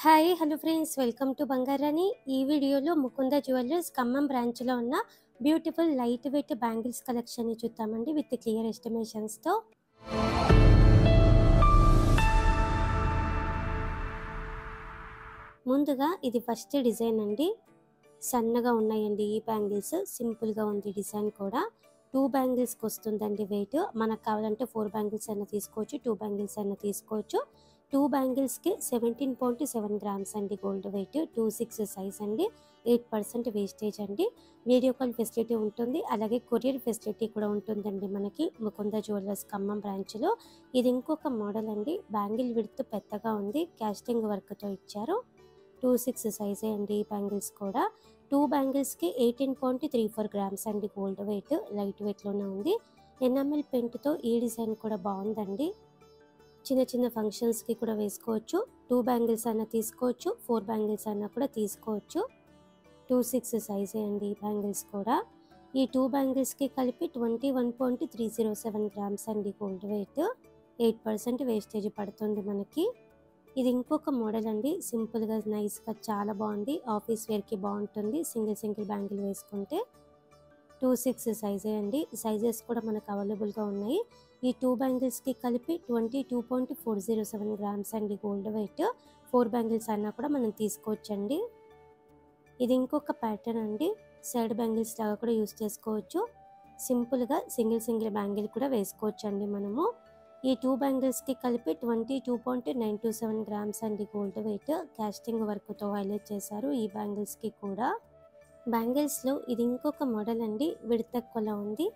Hi hello friends, welcome to బంగారాని. ఈ వీడియోలో ముకుంద జ్యువెలర్స్ ఖమ్మం బ్రాంచ్లో ఉన్న బ్యూటిఫుల్ లైట్ వెయిట్ బ్యాంగిల్స్ కలెక్షన్ని చూద్దామండి విత్ క్లియర్ ఎస్టిమేషన్స్తో. ముందుగా ఇది ఫస్ట్ డిజైన్ అండి. సన్నగా ఉన్నాయండి ఈ బ్యాంగిల్స్, సింపుల్గా ఉంది డిజైన్ కూడా. 2 బ్యాంగిల్స్కి వస్తుందండి వెయిట్. మనకు కావాలంటే 4 బ్యాంగిల్స్ అయినా తీసుకోవచ్చు, 2 బ్యాంగిల్స్ అయినా తీసుకోవచ్చు. 2 బ్యాంగిల్స్కి 17.7 గ్రామ్స్ అండి గోల్డ్ వెయిట్. 26 సైజ్ అండి. 8% వేస్టేజ్ అండి. వీడియో కాల్ ఫెసిలిటీ ఉంటుంది, అలాగే కొరియర్ ఫెసిలిటీ కూడా ఉంటుందండి మనకి ముకుంద జ్యువెలర్స్ ఖమ్మం బ్రాంచ్లో. ఇది ఇంకొక మోడల్ అండి. బ్యాంగిల్ విడ్త్ పెద్దగా ఉంది, క్యాస్టింగ్ వర్క్తో ఇచ్చారు. 26 సైజే అండి ఈ బ్యాంగిల్స్ కూడా. 2 బ్యాంగిల్స్కి 18.34 గ్రామ్స్ అండి గోల్డ్ వెయిట్. లైట్ వెయిట్లోనే ఉంది. ఎనామిల్ పెయింట్తో ఈ డిజైన్ కూడా బాగుందండి. చిన్న చిన్న ఫంక్షన్స్కి కూడా వేసుకోవచ్చు. 2 బ్యాంగిల్స్ అయినా తీసుకోవచ్చు, 4 బ్యాంగిల్స్ అయినా కూడా తీసుకోవచ్చు. 26 సైజే అండి ఈ బ్యాంగిల్స్ కూడా. ఈ 2 బ్యాంగిల్స్కి కలిపి 21.307 గ్రామ్స్ అండి గోల్డ్ వెయిట్. 8% వేస్టేజ్ పడుతుంది మనకి. ఇది ఇంకొక మోడల్ అండి. సింపుల్గా నైస్గా చాలా బాగుంది. ఆఫీస్ వేర్కి బాగుంటుంది సింగిల్ బ్యాంగిల్ వేసుకుంటే. 26 సైజే అండి. సైజెస్ కూడా మనకు అవైలబుల్గా ఉన్నాయి. ఈ 2 బ్యాంగిల్స్కి కలిపి 22.407 గ్రామ్స్ అండి గోల్డ్ వెయిట్. 4 బ్యాంగిల్స్ అయినా కూడా మనం తీసుకోవచ్చండి. ఇది ఇంకొక ప్యాటర్న్ అండి. సైడ్ బ్యాంగిల్స్ లాగా కూడా యూస్ చేసుకోవచ్చు. సింపుల్గా సింగిల్ బ్యాంగిల్ కూడా వేసుకోవచ్చు అండి మనము. ఈ 2 బ్యాంగిల్స్కి కలిపి 22.927 గ్రామ్స్ అండి గోల్డ్ వెయిట్. క్యాస్టింగ్ వర్క్తో హైలైట్ చేశారు ఈ బ్యాంగిల్స్కి కూడా. బ్యాంగిల్స్లో ఇది ఇంకొక మోడల్ అండి. విడ్త్ ఎక్కువలా ఉంది.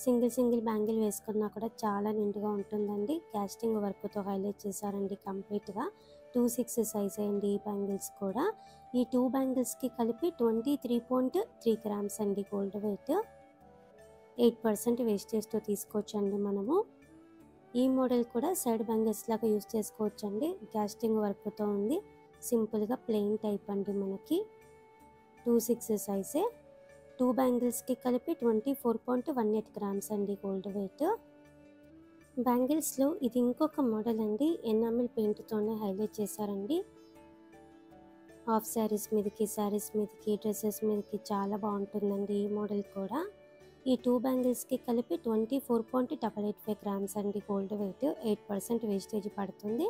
సింగిల్ బ్యాంగిల్ వేసుకున్నా కూడా చాలా నిండుగా ఉంటుందండి. క్యాస్టింగ్ వర్క్తో హైలైట్ చేశారండి కంప్లీట్గా. 26 సైజ్ అండి ఈ బ్యాంగిల్స్ కూడా. ఈ 2 బ్యాంగిల్స్కి కలిపి 23.3 గ్రామ్స్ అండి గోల్డ్ వెయిట్. 8% వేస్టేజ్తో తీసుకోవచ్చు అండి మనము. ఈ మోడల్ కూడా సైడ్ బ్యాంగిల్స్ లాగా యూస్ చేసుకోవచ్చు అండి. క్యాస్టింగ్ వర్క్తో ఉంది. సింపుల్గా ప్లెయిన్ టైప్ అండి మనకి. 26 సైజే. 2 బ్యాంగిల్స్కి కలిపి 24.18 గ్రామ్స్ అండి గోల్డ్ వెయిట్. బ్యాంగిల్స్లో ఇది ఇంకొక మోడల్ అండి. ఎనామిల్ పెయింట్తోనే హైలైట్ చేశారండి. హాఫ్ శారీస్ మీదకి, శారీస్ మీదకి, డ్రెస్సెస్ మీదకి చాలా బాగుంటుందండి ఈ మోడల్ కూడా. ఈ 2 బ్యాంగిల్స్కి కలిపి 24.885 గ్రామ్స్ అండి గోల్డ్ వెయిట్. 8% వేస్టేజ్ పడుతుంది.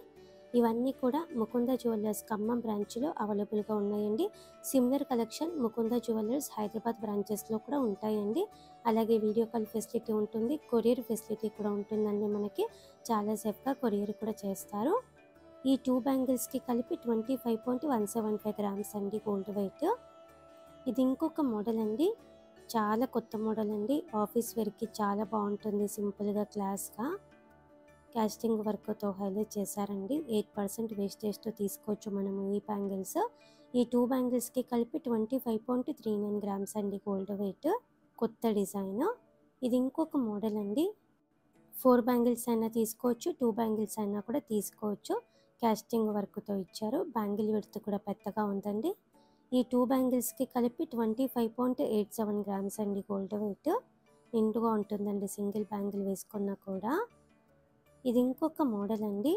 ఇవన్నీ కూడా ముకుంద జ్యువెలర్స్ ఖమ్మం బ్రాంచ్లో అవైలబుల్గా ఉన్నాయండి. Similar collection Mukunda jewellers Hyderabad బ్రాంచెస్లో కూడా ఉంటాయండి. అలాగే వీడియో కాల్ ఫెసిలిటీ ఉంటుంది, కొరియర్ ఫెసిలిటీ కూడా ఉంటుందండి మనకి. చాలా సేఫ్గా కొరియర్ కూడా చేస్తారు. ఈ 2 బ్యాంగిల్స్కి కలిపి 25.175 గ్రామ్స్ అండి గోల్డ్ వెయిట్. ఇది ఇంకొక మోడల్ అండి. చాలా కొత్త మోడల్ అండి. ఆఫీస్ వేర్కి చాలా బాగుంటుంది సింపుల్గా క్లాస్గా. క్యాస్టింగ్ వర్క్తో హైలైట్ చేశారండి. 8% వేస్టేజ్తో తీసుకోవచ్చు మనము ఈ బ్యాంగిల్స్. ఈ 2 బ్యాంగిల్స్కి కలిపి 25.39 గ్రామ్స్ అండి గోల్డ్ వెయిట్. కొత్త డిజైన్. ఇది ఇంకొక మోడల్ అండి. 4 బ్యాంగిల్స్ అయినా తీసుకోవచ్చు, 2 బ్యాంగిల్స్ అయినా కూడా తీసుకోవచ్చు. క్యాస్టింగ్ వర్క్తో ఇచ్చారు. బ్యాంగిల్ విడ్త్ కూడా పెద్దగా ఉందండి. ఈ 2 బ్యాంగిల్స్కి కలిపి 25.87 గ్రామ్స్ అండి గోల్డ్ వెయిట్. నిండుగా ఉంటుందండి సింగిల్ బ్యాంగిల్ వేసుకున్నా కూడా. ఇది ఇంకొక మోడల్ అండి.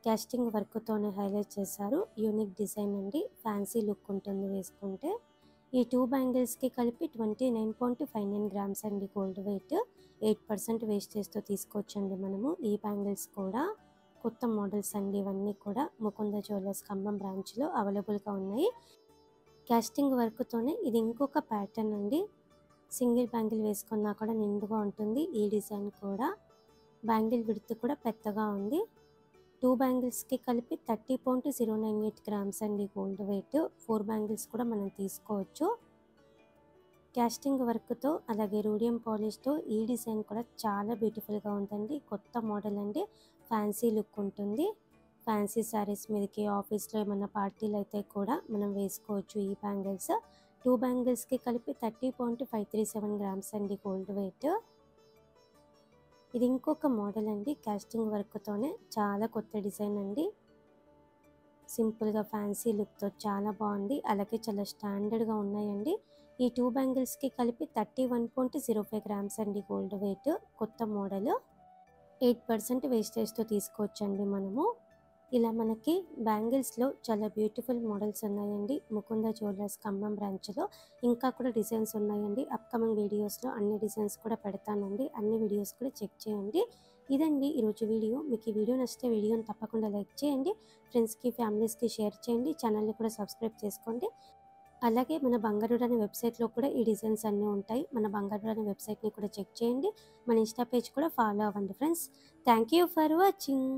క్యాస్టింగ్ వర్క్తోనే హైలైట్ చేశారు. యూనిక్ డిజైన్ అండి. ఫ్యాన్సీ లుక్ ఉంటుంది వేసుకుంటే. ఈ 2 బ్యాంగిల్స్కి కలిపి 29.59 గ్రామ్స్ అండి గోల్డ్ వెయిట్. 8% వేస్టేజ్తో తీసుకోవచ్చండి మనము ఈ బ్యాంగిల్స్ కూడా. కొత్త మోడల్స్ అండి ఇవన్నీ కూడా. ముకుంద జ్యువెలర్స్ ఖమ్మం బ్రాంచ్లో అవైలబుల్గా ఉన్నాయి. క్యాస్టింగ్ వర్క్తోనే ఇది ఇంకొక ప్యాటర్న్ అండి. సింగిల్ బ్యాంగిల్ వేసుకున్నా కూడా నిండుగా ఉంటుంది ఈ డిజైన్ కూడా. బ్యాంగిల్ విడ్త్ కూడా పెద్దగా ఉంది. 2 బ్యాంగిల్స్కి కలిపి 30.098 గ్రామ్స్ అండి గోల్డ్ వెయిట్. 4 బ్యాంగిల్స్ కూడా మనం తీసుకోవచ్చు. క్యాస్టింగ్ వర్క్తో అలాగే రూడియం పాలిష్తో ఈ డిజైన్ కూడా చాలా బ్యూటిఫుల్గా ఉందండి. కొత్త మోడల్ అండి. ఫ్యాన్సీ లుక్ ఉంటుంది. ఫ్యాన్సీ శారీస్ మీదకి, ఆఫీస్లో ఏమైనా పార్టీలు అయితే కూడా మనం వేసుకోవచ్చు ఈ బ్యాంగిల్స్. 2 బ్యాంగిల్స్కి కలిపి 30.537 గ్రామ్స్ అండి గోల్డ్ వెయిట్. ఇది ఇంకొక మోడల్ అండి. క్యాస్టింగ్ వర్క్తోనే చాలా కొత్త డిజైన్ అండి. సింపుల్గా ఫ్యాన్సీ లుక్తో చాలా బాగుంది. అలాగే చాలా స్టాండర్డ్గా ఉన్నాయండి. ఈ 2 బ్యాంగిల్స్కి కలిపి 31.05 గ్రామ్స్ అండి గోల్డ్ వెయిట్. కొత్త మోడల్. 8% వేస్టేజ్తో తీసుకోవచ్చండి మనము. ఇలా మనకి బ్యాంగిల్స్లో చాలా బ్యూటిఫుల్ మోడల్స్ ఉన్నాయండి. ముకుంద జ్యువెలర్స్ ఖమ్మం బ్రాంచ్లో ఇంకా కూడా డిజైన్స్ ఉన్నాయండి. అప్కమింగ్ వీడియోస్లో అన్ని డిజైన్స్ కూడా పెడతానండి. అన్ని వీడియోస్ కూడా చెక్ చేయండి. ఇదండి ఈరోజు వీడియో. మీకు ఈ వీడియో నచ్చితే వీడియోని తప్పకుండా లైక్ చేయండి. ఫ్రెండ్స్కి ఫ్యామిలీస్కి షేర్ చేయండి. ఛానల్ని కూడా సబ్స్క్రైబ్ చేసుకోండి. అలాగే మన బంగారుడు అనే వెబ్సైట్లో కూడా ఈ డిజైన్స్ అన్నీ ఉంటాయి. మన బంగారుడు అనే వెబ్సైట్ని కూడా చెక్ చేయండి. మన ఇన్స్టా పేజ్ కూడా ఫాలో అవ్వండి friends. Thank you for watching.